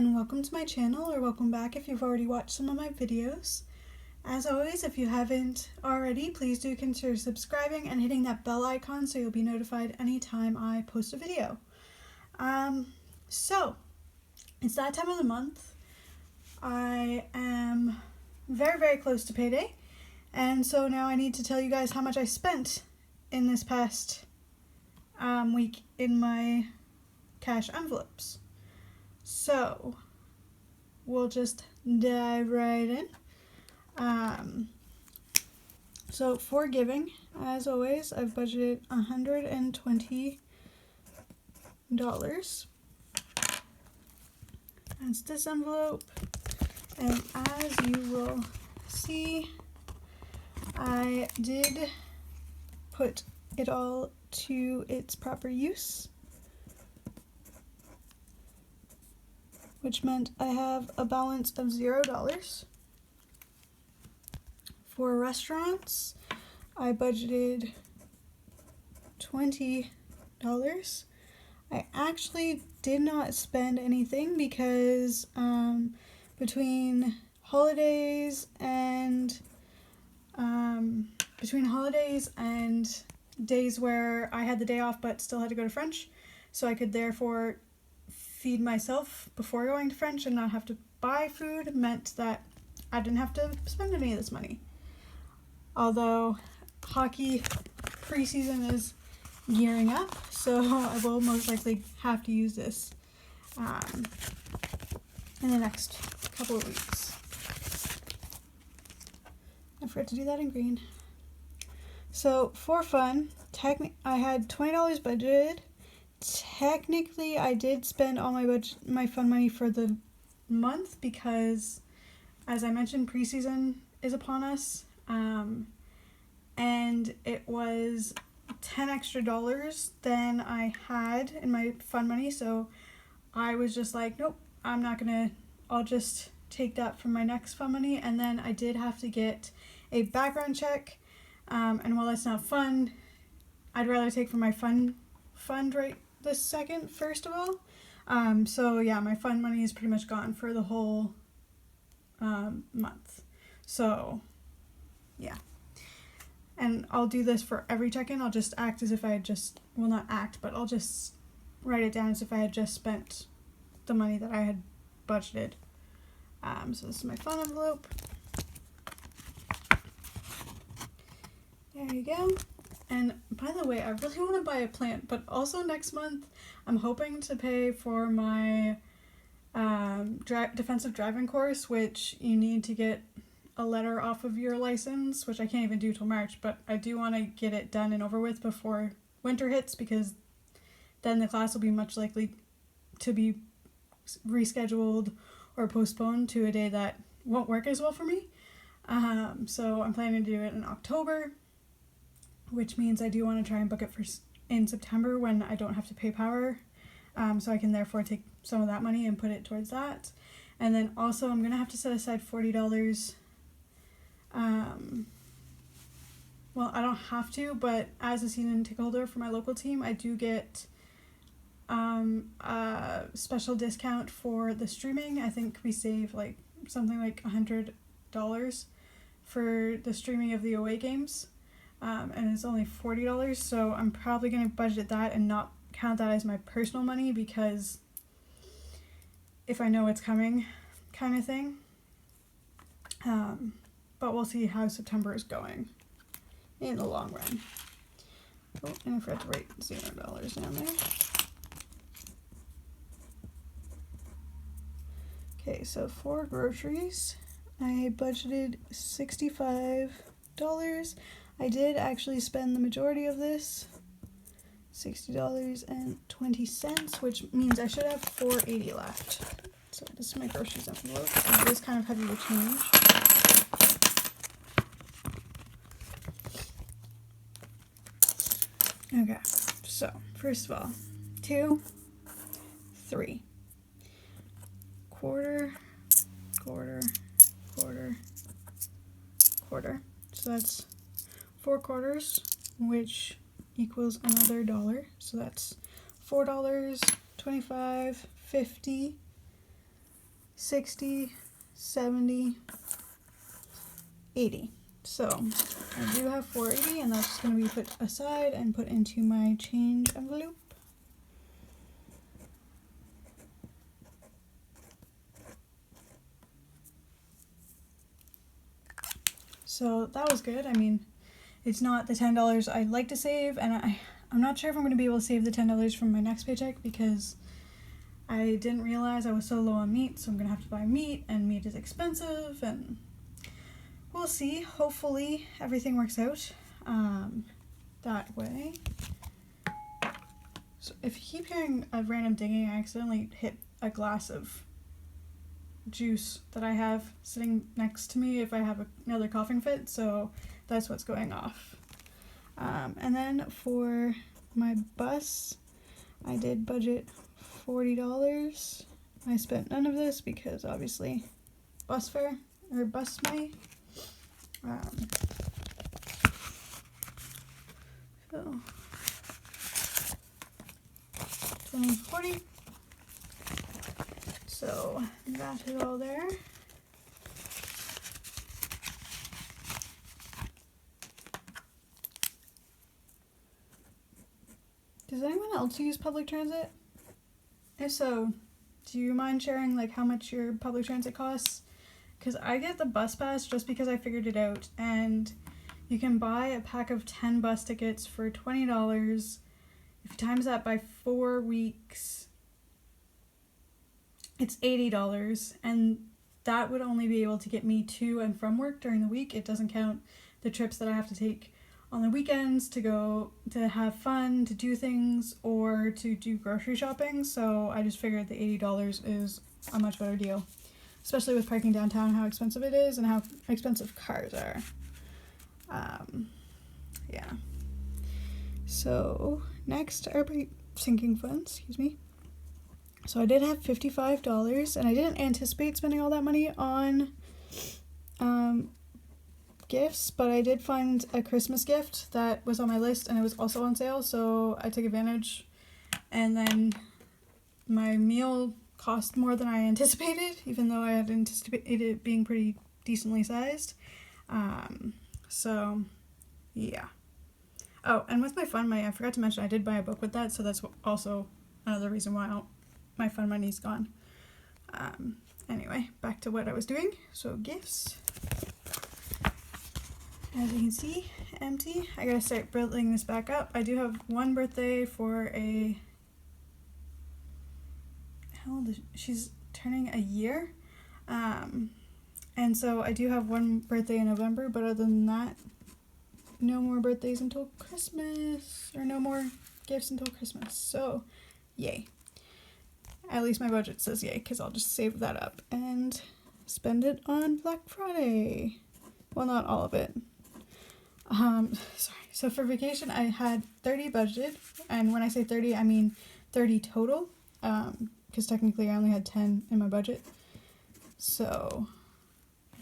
and welcome to my channel, or welcome back if you've already watched some of my videos. As always, if you haven't already, please do consider subscribing and hitting that bell icon so you'll be notified anytime I post a video. So it's that time of the month. I am very close to payday, and so now I need to tell you guys how much I spent in this past week in my cash envelopes. So we'll just dive right in. So for giving, as always, I've budgeted $120. That's this envelope, and as you will see, I did put it all to its proper use, which meant I have a balance of $0. For restaurants, I budgeted $20. I actually did not spend anything because between holidays and days where I had the day off but still had to go to French, so I could therefore feed myself before going to French and not have to buy food, meant that I didn't have to spend any of this money. Although hockey preseason is gearing up, so I will most likely have to use this in the next couple of weeks. I forgot to do that in green. So for fun, I had $20 budgeted. Technically, I did spend all my fun money for the month because, as I mentioned, preseason is upon us, and it was $10 extra than I had in my fun money, so I was just like, nope, I'll just take that from my next fun money. And then I did have to get a background check, and while that's not fun, I'd rather take from my fund right this second, first of all. So yeah, my fund money is pretty much gone for the whole month. So yeah. And I'll do this for every check-in. I'll just act as if I had just, well, not act, but I'll just write it down as if I had just spent the money that I had budgeted. So this is my fun envelope. There you go. And by the way, I really want to buy a plant, but also next month I'm hoping to pay for my defensive driving course, which you need to get a letter off of your license, which I can't even do till March, but I do want to get it done and over with before winter hits, because then the class will be much likely to be rescheduled or postponed to a day that won't work as well for me. So I'm planning to do it in October, which means I do want to try and book it in September when I don't have to pay power, so I can therefore take some of that money and put it towards that. And then also I'm going to have to set aside $40. Well, I don't have to, but as a season ticket holder for my local team, I do get a special discount for the streaming. I think we save something like $100 for the streaming of the away games, and it's only $40, so I'm probably going to budget that and not count that as my personal money, because if I know it's coming, kind of thing. But we'll see how September is going in the long run. Oh, and I forgot to write $0 down there. Okay, so for groceries, I budgeted $65. I did actually spend the majority of this, $60.20, which means I should have $4.80 left. So this is my groceries envelope, and it is kind of heavy to change. Okay, so first of all, 2, 3, quarter, so that's 4 quarters, which equals another $1, so that's $4, 25, 50, 60, 70, 80. So I do have 480, and that's just going to be put aside and put into my change envelope. So that was good. I mean, it's not the $10 I'd like to save, and I'm not sure if I'm going to be able to save the $10 from my next paycheck because I didn't realize I was so low on meat, so I'm going to have to buy meat, and meat is expensive, and we'll see. Hopefully everything works out that way. So if you keep hearing a random dinging, I accidentally hit a glass of juice that I have sitting next to me if I have another coughing fit, so that's what's going off. And then for my bus, I did budget $40. I spent none of this because obviously bus fare or bus money. So 20, 40. So that is all there. Does anyone else use public transit? If so, do you mind sharing like how much your public transit costs? Because I get the bus pass just because I figured it out, and you can buy a pack of 10 bus tickets for $20. If you times that by 4 weeks, it's $80, and that would only be able to get me to and from work during the week. It doesn't count the trips that I have to take on the weekends to go to have fun, to do things, or to do grocery shopping. So I just figured the $80 is a much better deal, especially with parking downtown, how expensive it is and how expensive cars are. Yeah. So next are my sinking funds, excuse me. So I did have $55, and I didn't anticipate spending all that money on gifts, but I did find a Christmas gift that was on my list, and it was also on sale, so I took advantage. And then my meal cost more than I anticipated, even though I had anticipated it being pretty decently sized. So yeah. Oh, and with my fund money, I forgot to mention I did buy a book with that, so that's also another reason why my fund money's gone. Anyway, back to what I was doing. So gifts. As you can see, empty. I gotta start building this back up. I do have one birthday for how old is she? She's turning a year. And so I do have one birthday in November, but other than that, no more birthdays until Christmas, or no more gifts until Christmas. So, yay. At least my budget says yay, because I'll just save that up and spend it on Black Friday. Well, not all of it. Sorry. So for vacation, I had 30 budgeted, and when I say 30, I mean 30 total, because technically I only had 10 in my budget. So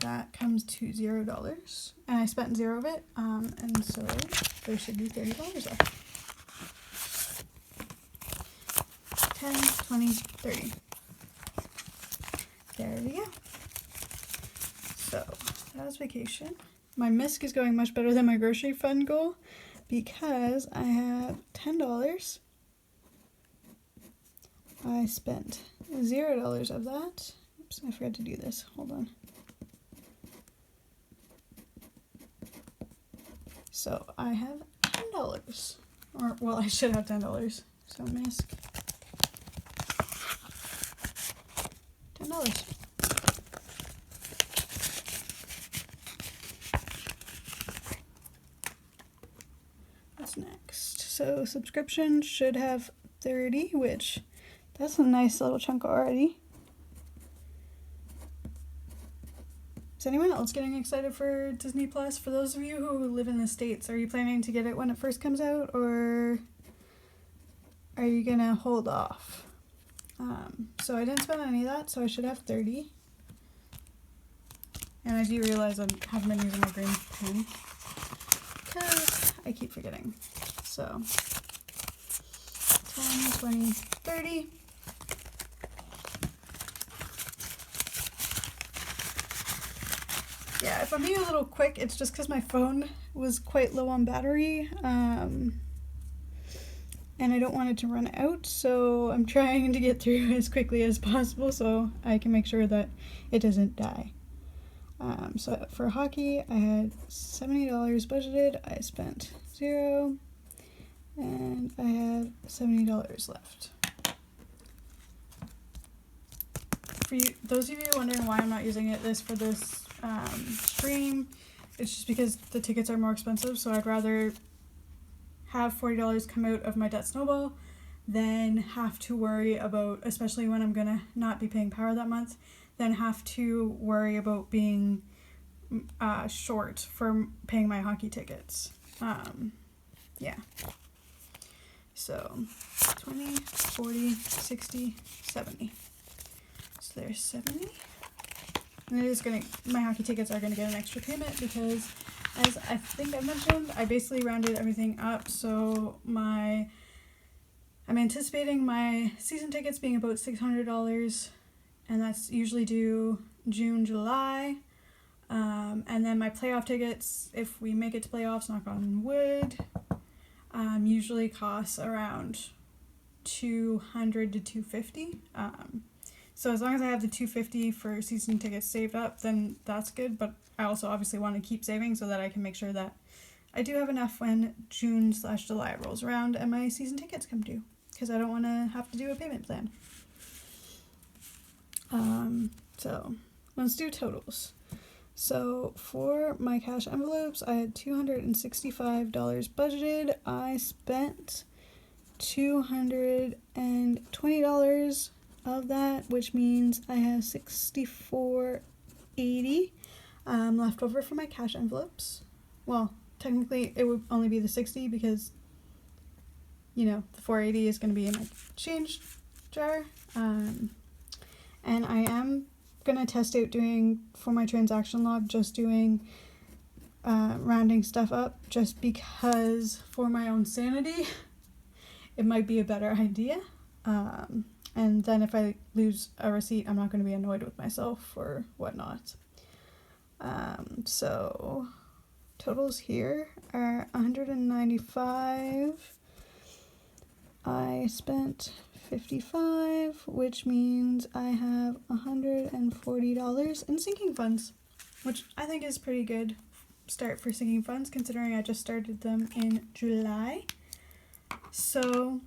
that comes to $0, and I spent 0 of it, and so there should be $30 left. 10, 20, 30. There we go. So that was vacation. My MISC is going much better than my grocery fund goal because I have $10. I spent $0 of that. Oops, I forgot to do this. Hold on. So I have $10. Or, well, I should have $10. So MISC. $10. What's next? So subscription should have 30, which that's a nice little chunk already. Is anyone else getting excited for Disney Plus? For those of you who live in the States, are you planning to get it when it first comes out, or are you gonna hold off? So I didn't spend any of that, so I should have 30. And I do realize I haven't been using my green pen because I keep forgetting. So 10, 20, 30. yeah, if I'm being a little quick, it's just because my phone was quite low on battery, and I don't want it to run out, so I'm trying to get through as quickly as possible so I can make sure that it doesn't die. So for hockey, I had $70 budgeted. I spent $0, and I have $70 left. For you, those of you wondering why I'm not using this for this stream, it's just because the tickets are more expensive, so I'd rather have $40 come out of my debt snowball than have to worry about, especially when I'm gonna not be paying power that month, then have to worry about being short for paying my hockey tickets. Yeah. So 20, 40, 60, 70. So there's 70. And it is my hockey tickets are gonna get an extra payment because, as I think I mentioned, I basically rounded everything up. So I'm anticipating my season tickets being about $600, and that's usually due June, July. And then my playoff tickets, if we make it to playoffs, knock on wood, usually costs around $200 to $250. So as long as I have the $250 for season tickets saved up, then that's good. But I also obviously want to keep saving so that I can make sure that I do have enough when June/July rolls around and my season tickets come due, because I don't want to have to do a payment plan. So let's do totals. So for my cash envelopes, I had $265 budgeted. I spent $220 of that, which means I have $64.80 left over for my cash envelopes. Well, technically it would only be the 60 because, you know, the 480 is going to be in my change jar. And I am gonna test out doing, for my transaction log, just doing rounding stuff up, just because for my own sanity it might be a better idea, and then if I lose a receipt, I'm not going to be annoyed with myself or whatnot. So totals here are $195. I spent $55, which means I have $140 in sinking funds, which I think is pretty good start for sinking funds considering I just started them in July. So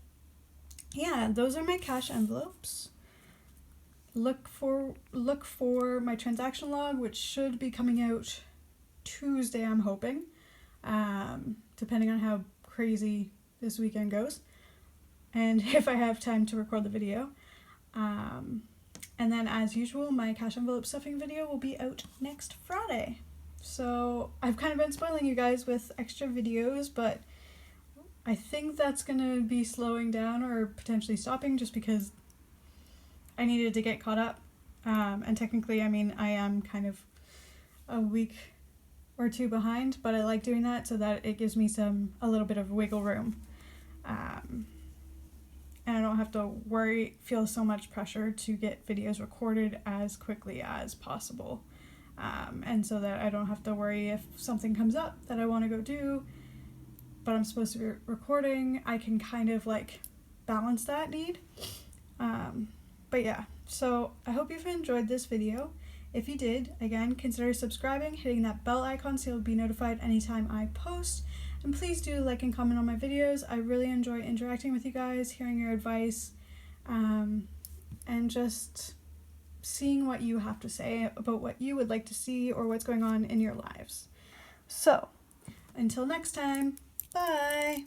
yeah, those are my cash envelopes. Look for my transaction log, which should be coming out Tuesday, I'm hoping, depending on how crazy this weekend goes. And if I have time to record the video. And then as usual, my cash envelope stuffing video will be out next Friday. So I've kind of been spoiling you guys with extra videos, but I think that's gonna be slowing down or potentially stopping just because I needed to get caught up. And technically, I mean, I am kind of a week or two behind, but I like doing that so that it gives me a little bit of wiggle room. And I don't have to feel so much pressure to get videos recorded as quickly as possible. And so that I don't have to worry if something comes up that I want to go do, but I'm supposed to be recording, I can kind of like balance that need. But yeah, so I hope you've enjoyed this video. If you did, again, consider subscribing, hitting that bell icon so you'll be notified anytime I post. And please do like and comment on my videos. I really enjoy interacting with you guys, hearing your advice, and just seeing what you have to say about what you would like to see or what's going on in your lives. So, until next time, bye!